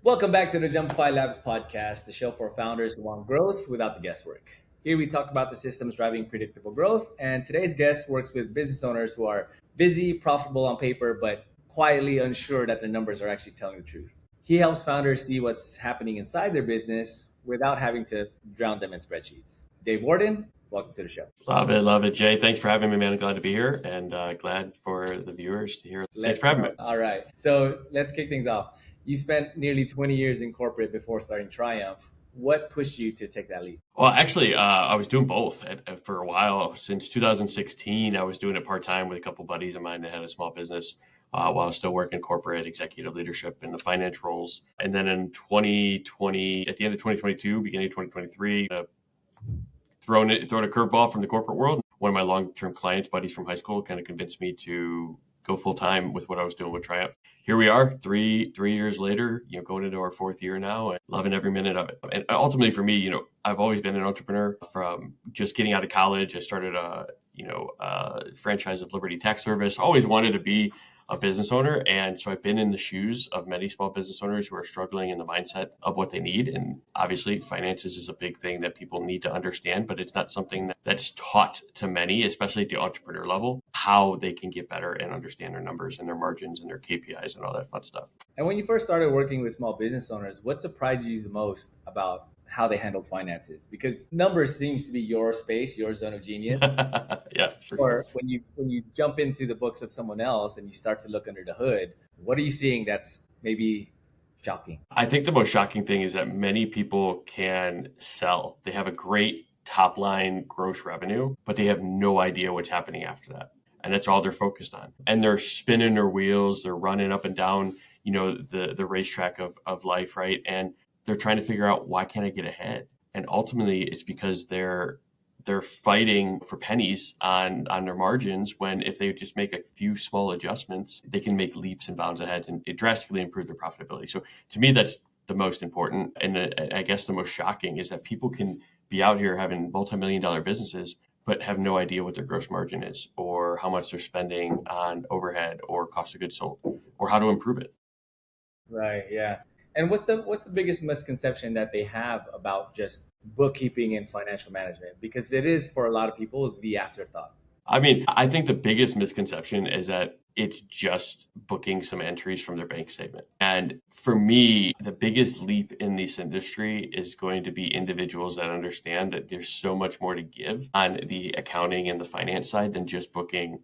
Welcome back to the Jumpify Labs Podcast, the show for founders who want growth without the guesswork. Here we talk about the systems driving predictable growth, and today's guest works with business owners who are busy, profitable on paper, but quietly unsure that their numbers are actually telling the truth. He helps founders see what's happening inside their business without having to drown them in spreadsheets. Dave Worden, welcome to the show. Love it, Jay. Thanks for having me, man. Glad to be here, and glad for the viewers to hear. Thanks for having me. All right, so let's kick things off. You spent nearly 20 years in corporate before starting Triumph. What pushed you to take that leap? Well, actually, I was doing both for a while. Since 2016, I was doing it part-time with a couple buddies of mine that had a small business while I was still working corporate executive leadership in the finance roles. And then in 2020, at the end of 2022, beginning of 2023, thrown a curveball from the corporate world. One of my long-term clients, buddies from high school, kind of convinced me to go full-time with what I was doing with Triumph. Here we are, three years later, going into our fourth year now, and loving every minute of it. And ultimately for me, I've always been an entrepreneur from just getting out of college. I started a franchise of Liberty Tax Service. Always wanted to be a business owner. And so I've been in the shoes of many small business owners who are struggling in the mindset of what they need. And obviously finances is a big thing that people need to understand, but it's not something that's taught to many, especially at the entrepreneur level, how they can get better and understand their numbers and their margins and their KPIs and all that fun stuff. And when you first started working with small business owners, what surprised you the most about how they handle finances? Because numbers seems to be your space, your zone of genius. Yeah. Or when you jump into the books of someone else and you start to look under the hood, what are you seeing that's maybe shocking? I think the most shocking thing is that many people can sell. They have a great top line gross revenue, but they have no idea what's happening after that. And that's all they're focused on. And they're spinning their wheels, they're running up and down, the racetrack of life, right? And they're trying to figure out, why can't I get ahead? And ultimately it's because they're fighting for pennies on their margins, when if they just make a few small adjustments, they can make leaps and bounds ahead and it drastically improve their profitability. So to me, that's the most important. And I guess the most shocking is that people can be out here having multi-million-dollar businesses, but have no idea what their gross margin is, or how much they're spending on overhead or cost of goods sold, or how to improve it. Right. Yeah. And what's the biggest misconception that they have about just bookkeeping and financial management? Because it is, for a lot of people, the afterthought. I mean, I think the biggest misconception is that it's just booking some entries from their bank statement. And for me, the biggest leap in this industry is going to be individuals that understand that there's so much more to give on the accounting and the finance side than just booking,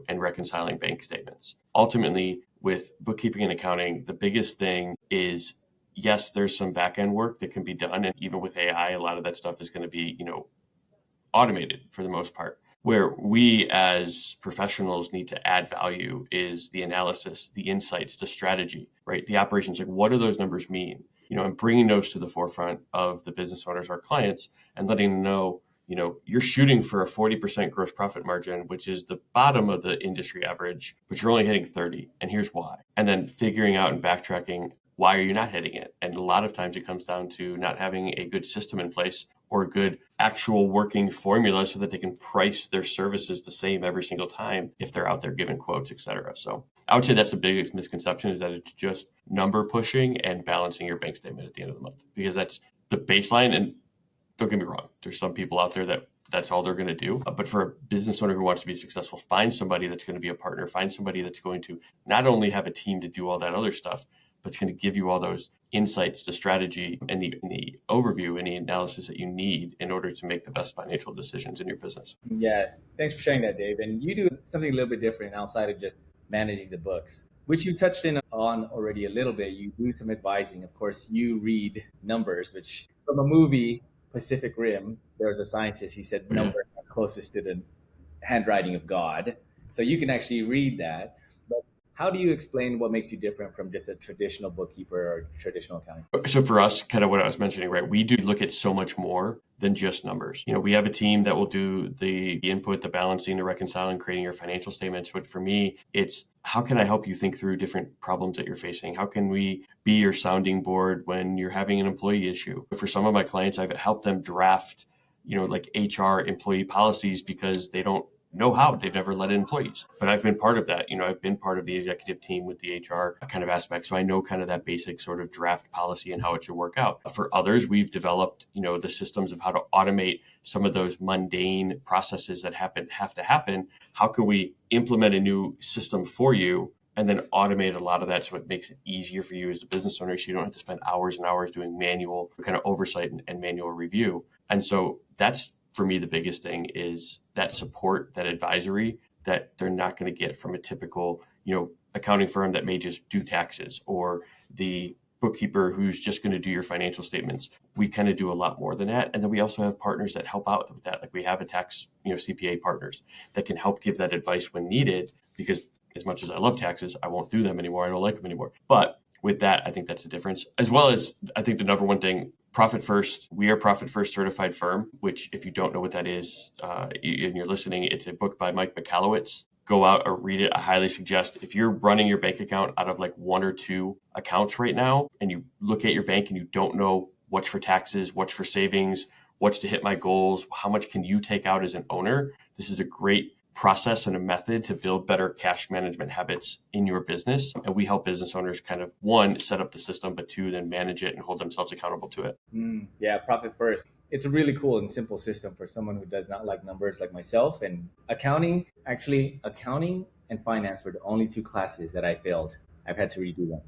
and reconciling bank statements. Ultimately, with bookkeeping and accounting, the biggest thing is, yes, there's some back-end work that can be done. And even with AI, a lot of that stuff is going to be, automated for the most part. Where we as professionals need to add value is the analysis, the insights, the strategy, right? The operations, like, what do those numbers mean? And bringing those to the forefront of the business owners, our clients, and letting them know, you're shooting for a 40% gross profit margin, which is the bottom of the industry average, but you're only hitting 30. And here's why. And then figuring out and backtracking, why are you not hitting it? And a lot of times it comes down to not having a good system in place or a good actual working formula so that they can price their services the same every single time if they're out there giving quotes, et cetera. So I would say that's the biggest misconception, is that it's just number pushing and balancing your bank statement at the end of the month, because that's the baseline. And don't get me wrong, there's some people out there that's all they're going to do. But for a business owner who wants to be successful, find somebody that's going to be a partner, find somebody that's going to not only have a team to do all that other stuff, but it's going to give you all those insights, the strategy, and the overview and the analysis that you need in order to make the best financial decisions in your business. Yeah, thanks for sharing that, Dave. And you do something a little bit different outside of just managing the books, which you touched on already a little bit. You do some advising. Of course, you read numbers, which from a movie, Pacific Rim, there was a scientist, he said numbers are closest to the handwriting of God. So you can actually read that. But how do you explain what makes you different from just a traditional bookkeeper or traditional accounting? So for us, kind of what I was mentioning, right, we do look at so much more than just numbers. We have a team that will do the input, the balancing, the reconciling, creating your financial statements. But for me, it's, how can I help you think through different problems that you're facing? How can we be your sounding board when you're having an employee issue? For some of my clients, I've helped them draft, like HR employee policies, because they don't know how. They've never led employees. But I've been part of that. I've been part of the executive team with the HR kind of aspect. So I know kind of that basic sort of draft policy and how it should work out. For others, we've developed, the systems of how to automate some of those mundane processes that have to happen. How can we implement a new system for you and then automate a lot of that so it makes it easier for you as the business owner, so you don't have to spend hours and hours doing manual kind of oversight and manual review. And so that's, for me, the biggest thing is that support, that advisory that they're not going to get from a typical, accounting firm that may just do taxes, or the bookkeeper who's just going to do your financial statements. We kind of do a lot more than that. And then we also have partners that help out with that. Like we have a tax, CPA partners that can help give that advice when needed, because as much as I love taxes, I won't do them anymore. I don't like them anymore. But with that, I think that's the difference. As well as, I think the number one thing, Profit First, we are Profit First certified firm, which if you don't know what that is, and you're listening, it's a book by Mike McAllowitz. Go out or read it. I highly suggest, if you're running your bank account out of like one or two accounts right now, and you look at your bank and you don't know what's for taxes, what's for savings, what's to hit my goals, how much can you take out as an owner, this is a great process and a method to build better cash management habits in your business. And we help business owners kind of, one, set up the system, but two, then manage it and hold themselves accountable to it. Yeah, Profit First. It's a really cool and simple system for someone who does not like numbers like myself. And accounting and finance were the only two classes that I failed. I've had to redo them.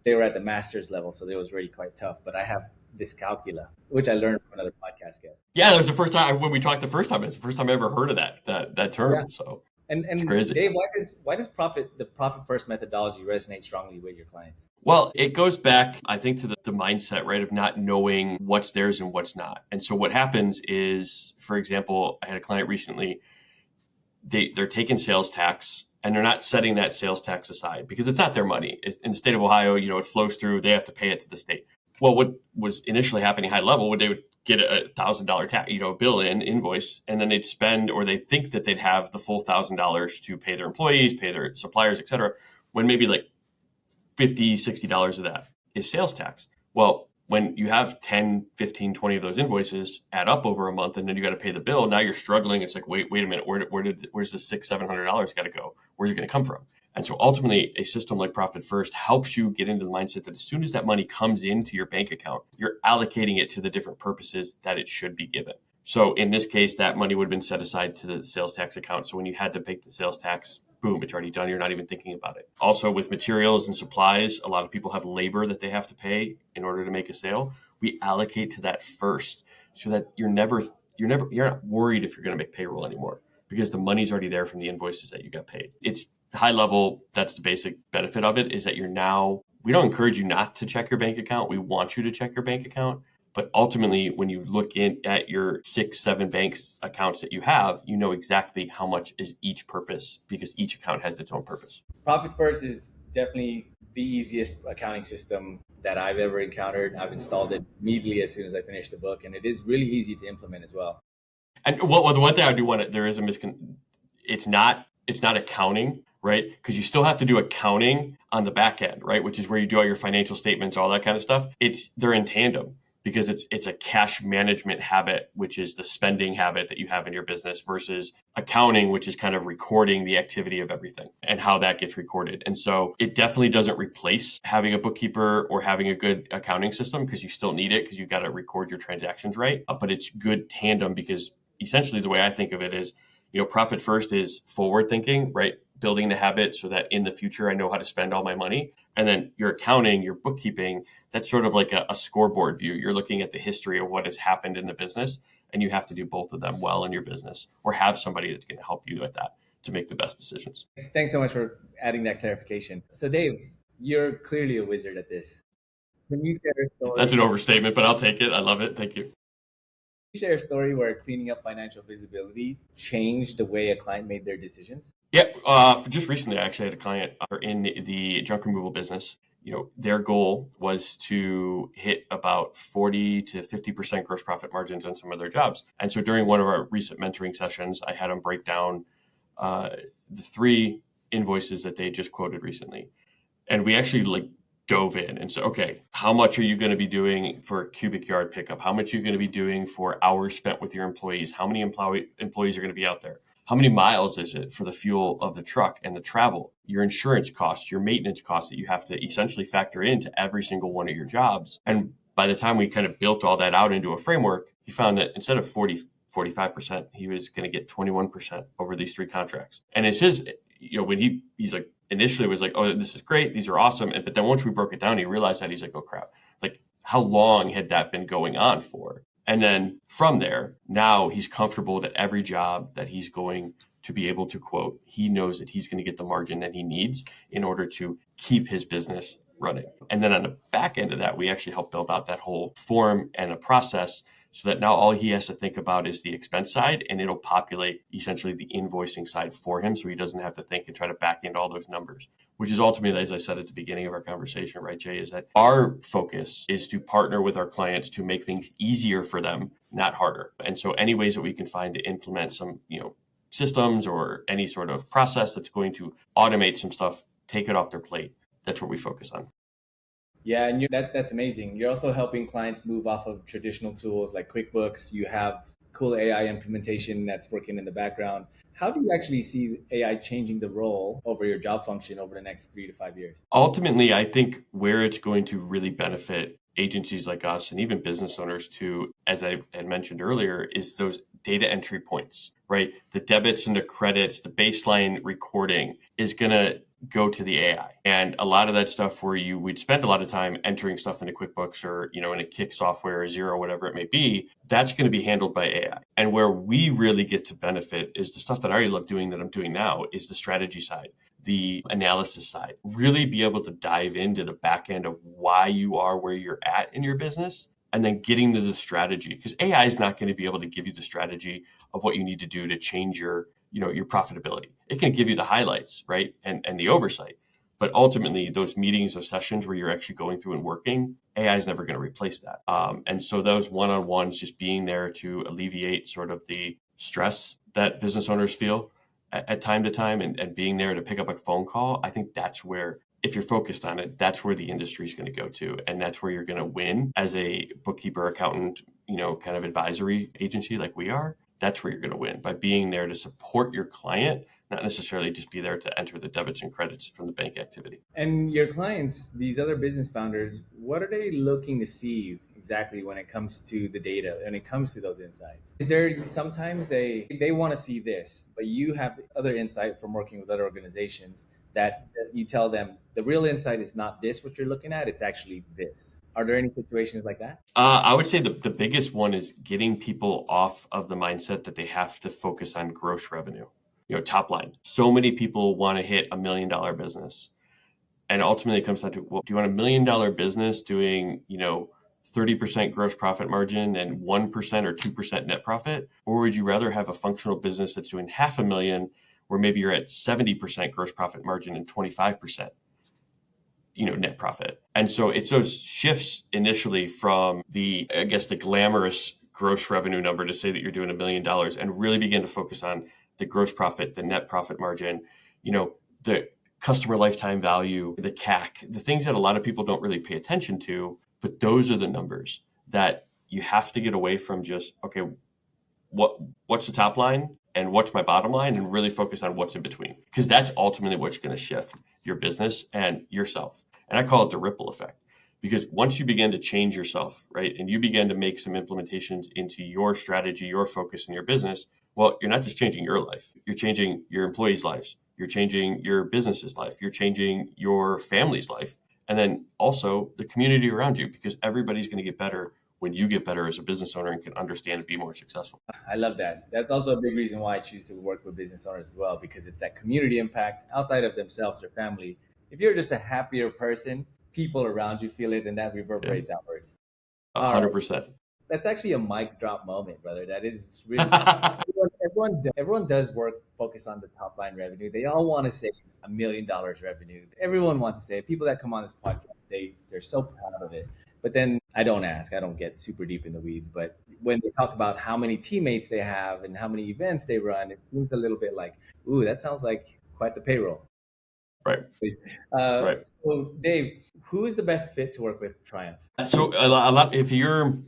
They were at the master's level, so it was really quite tough. But I have dyscalculia, which I learned from another podcast guest. Yeah, that was the first time when we talked the first time. It's the first time I ever heard of that term. Yeah. So and it's crazy. Dave, why does the Profit First methodology resonate strongly with your clients? Well, it goes back, I think, to the mindset, right, of not knowing what's theirs and what's not. And so what happens is, for example, I had a client recently, they're taking sales tax, and they're not setting that sales tax aside because it's not their money. In the state of Ohio, it flows through, they have to pay it to the state. Well, what was initially happening high level, they would get a $1,000 tax, bill invoice, and then they'd spend, or they think that they'd have the full $1,000 to pay their employees, pay their suppliers, et cetera, when maybe like $50, $60 of that is sales tax. Well, when you have 10, 15, 20 of those invoices add up over a month, and then you got to pay the bill, now you're struggling. It's like, wait a minute, where's the $600-$700 got to go? Where's it going to come from? And so ultimately, a system like Profit First helps you get into the mindset that as soon as that money comes into your bank account, you're allocating it to the different purposes that it should be given. So in this case, that money would have been set aside to the sales tax account. So when you had to pay the sales tax, boom, it's already done. You're not even thinking about it. Also, with materials and supplies, a lot of people have labor that they have to pay in order to make a sale. We allocate to that first, so that you're not worried if you're going to make payroll anymore, because the money's already there from the invoices that you got paid. It's high level. That's the basic benefit of it, is that we don't encourage you not to check your bank account. We want you to check your bank account. But ultimately, when you look at your 6-7 banks accounts that you have, you know exactly how much is each purpose, because each account has its own purpose. Profit First is definitely the easiest accounting system that I've ever encountered. I've installed it immediately as soon as I finished the book, and it is really easy to implement as well. And the one thing I do want to, there is it's not accounting, right? Because you still have to do accounting on the back end, right? Which is where you do all your financial statements, all that kind of stuff. They're in tandem, because it's a cash management habit, which is the spending habit that you have in your business, versus accounting, which is kind of recording the activity of everything and how that gets recorded. And so it definitely doesn't replace having a bookkeeper or having a good accounting system, because you still need it, because you've got to record your transactions right. But it's good tandem, because essentially the way I think of it is, Profit First is forward thinking, right? Building the habit so that in the future I know how to spend all my money. And then your accounting, your bookkeeping, that's sort of like a scoreboard view. You're looking at the history of what has happened in the business, and you have to do both of them well in your business, or have somebody that's going to help you with that to make the best decisions. Thanks so much for adding that clarification. So Dave, you're clearly a wizard at this. Can you share a story? That's an overstatement, but I'll take it. I love it. Thank you. Can you share a story where cleaning up financial visibility changed the way a client made their decisions? Yeah, just recently, I actually had a client in the junk removal business. Their goal was to hit about 40 to 50% gross profit margins on some of their jobs. And so during one of our recent mentoring sessions, I had them break down the 3 invoices that they just quoted recently. And we actually dove in and said, okay, how much are you going to be doing for cubic yard pickup? How much are you going to be doing for hours spent with your employees? How many employees are going to be out there? How many miles is it for the fuel of the truck and the travel, your insurance costs, your maintenance costs that you have to essentially factor into every single one of your jobs. And by the time we kind of built all that out into a framework, he found that instead of 45%, he was going to get 21% over these 3 contracts. And it's his, when he's like, initially was like, oh, this is great, these are awesome. But then once we broke it down, he realized that he's like, oh crap, like how long had that been going on for? And then from there, now he's comfortable that every job that he's going to be able to quote, he knows that he's going to get the margin that he needs in order to keep his business running. And then on the back end of that, we actually help build out that whole form and a process so that now all he has to think about is the expense side, and it'll populate essentially the invoicing side for him, so he doesn't have to think and try to back into all those numbers, which is ultimately, as I said at the beginning of our conversation, right, Jay, is that our focus is to partner with our clients to make things easier for them, not harder. And so any ways that we can find to implement some, systems or any sort of process that's going to automate some stuff, take it off their plate, that's what we focus on. Yeah, and that's amazing. You're also helping clients move off of traditional tools like QuickBooks. You have cool AI implementation that's working in the background. How do you actually see AI changing the role over your job function over the next 3 to 5 years? Ultimately, I think where it's going to really benefit agencies like us and even business owners too, as I had mentioned earlier, is those data entry points, right? The debits and the credits, the baseline recording is going to go to the AI. And a lot of that stuff where we'd spend a lot of time entering stuff into QuickBooks or, in a Kick software or Xero, whatever it may be, that's going to be handled by AI. And where we really get to benefit is the stuff that I already love doing that I'm doing now is the strategy side, the analysis side, really be able to dive into the back end of why you are where you're at in your business and then getting to the strategy, because AI is not going to be able to give you the strategy of what you need to do to change your profitability. It can give you the highlights, right? And the oversight. But ultimately, those meetings, those sessions where you're actually going through and working, AI is never going to replace that. And so those one-on-ones, just being there to alleviate sort of the stress that business owners feel at time to time and being there to pick up a phone call, I think that's where, if you're focused on it, that's where the industry is going to go to. And that's where you're going to win as a bookkeeper, accountant, kind of advisory agency like we are. That's where you're going to win, by being there to support your client, not necessarily just be there to enter the debits and credits from the bank activity. And your clients, these other business founders, what are they looking to see exactly when it comes to the data, when it comes to those insights? Is there sometimes they want to see this, but you have other insight from working with other organizations that you tell them the real insight is not this, what you're looking at, it's actually this. Are there any situations like that? I would say the biggest one is getting people off of the mindset that they have to focus on gross revenue, top line. So many people want to hit $1 million business. And ultimately it comes down to, well, do you want $1 million business doing, 30% gross profit margin and 1% or 2% net profit? Or would you rather have a functional business that's doing $500,000 where maybe you're at 70% gross profit margin and 25% net profit? And so it's those shifts initially from the glamorous gross revenue number to say that you're doing $1 million and really begin to focus on the gross profit, the net profit margin, the customer lifetime value, the CAC, the things that a lot of people don't really pay attention to, but those are the numbers that you have to get away from just, okay, what's the top line and what's my bottom line, and really focus on what's in between, because that's ultimately what's going to shift your business and yourself. And I call it the ripple effect, because once you begin to change yourself, right, and you begin to make some implementations into your strategy, your focus in your business, well, you're not just changing your life, you're changing your employees' lives, you're changing your business's life, you're changing your family's life, and then also the community around you, because everybody's going to get better when you get better as a business owner and can understand and be more successful. I love that. That's also a big reason why I choose to work with business owners as well, because it's that community impact outside of themselves, their family. If you're just a happier person, people around you feel it, and that reverberates outwards. 100%. That's actually a mic drop moment, brother. That is really everyone does work focused on the top line revenue. They all want to say $1 million revenue. Everyone wants to say it. People that come on this podcast, they're so proud of it. But then I don't get super deep in the weeds. But when they talk about how many teammates they have and how many events they run, it seems a little bit like, ooh, that sounds like quite the payroll. Right. Right. So Dave, who is the best fit to work with Triumph? So a lot, if you're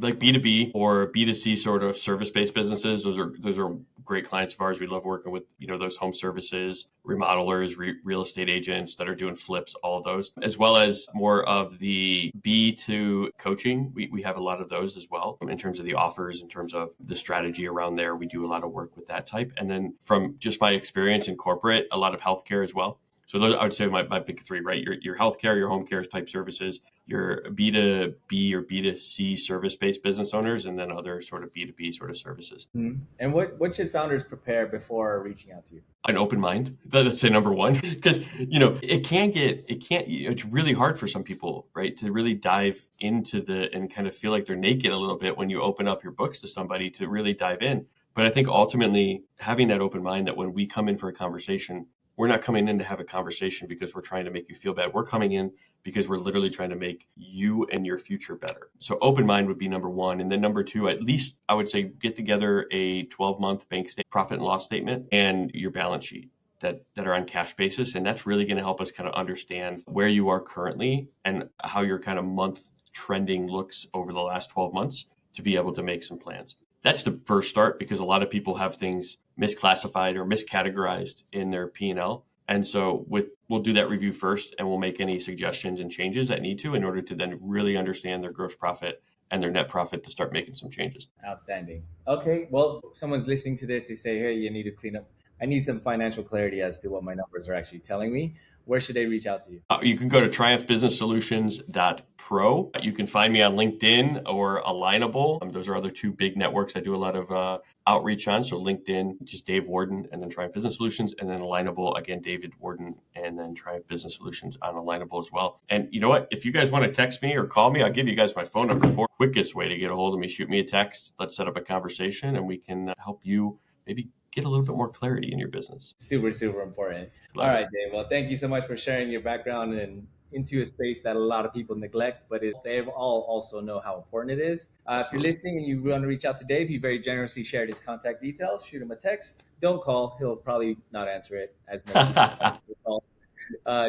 like B2B or B2C sort of service-based businesses. Those are great clients of ours. We love working with, those home services, remodelers, real estate agents that are doing flips, all of those, as well as more of the B2 coaching. We have a lot of those as well in terms of the offers, in terms of the strategy around there. We do a lot of work with that type. And then from just my experience in corporate, a lot of healthcare as well. So those, I would say my big three, right? Your healthcare, your home care type services, your B2B or B2C service-based business owners, and then other sort of B2B sort of services. Mm-hmm. And what should founders prepare before reaching out to you? An open mind. Let's say number one, because it's really hard for some people, right, to really dive into and kind of feel like they're naked a little bit when you open up your books to somebody to really dive in. But I think ultimately having that open mind that when we come in for a conversation, we're not coming in to have a conversation because we're trying to make you feel bad. We're coming in because we're literally trying to make you and your future better. So open mind would be number one. And then number two, at least I would say get together a 12-month bank statement, profit and loss statement, and your balance sheet that are on cash basis. And that's really going to help us kind of understand where you are currently and how your kind of month trending looks over the last 12 months to be able to make some plans. That's the first start, because a lot of people have things misclassified or miscategorized in their P&L. And so we'll do that review first, and we'll make any suggestions and changes that need to in order to then really understand their gross profit and their net profit to start making some changes. Outstanding. Okay. Well, someone's listening to this. They say, hey, you need to clean up. I need some financial clarity as to what my numbers are actually telling me. Where should they reach out to you? You can go to triumphbusinesssolutions.pro. You can find me on LinkedIn or Alignable. Those are other two big networks I do a lot of outreach on. So LinkedIn, just Dave Worden, and then Triumph Business Solutions. And then Alignable, again, David Worden, and then Triumph Business Solutions on Alignable as well. And you know what? If you guys want to text me or call me, I'll give you guys my phone number. Quickest way to get a hold of me, shoot me a text. Let's set up a conversation, and we can help you maybe get a little bit more clarity in your business. Super, super important. All right, Dave. Well, thank you so much for sharing your background and into a space that a lot of people neglect, but they all also know how important it is. If you're listening and you want to reach out to Dave, he very generously shared his contact details. Shoot him a text. Don't call. He'll probably not answer it as much as call.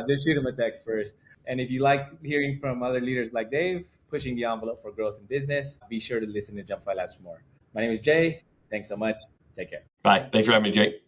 Just shoot him a text first. And if you like hearing from other leaders like Dave, pushing the envelope for growth in business, be sure to listen to Jumpify Labs for more. My name is Jay. Thanks so much. Take care. Bye. Thanks for having me, Jake.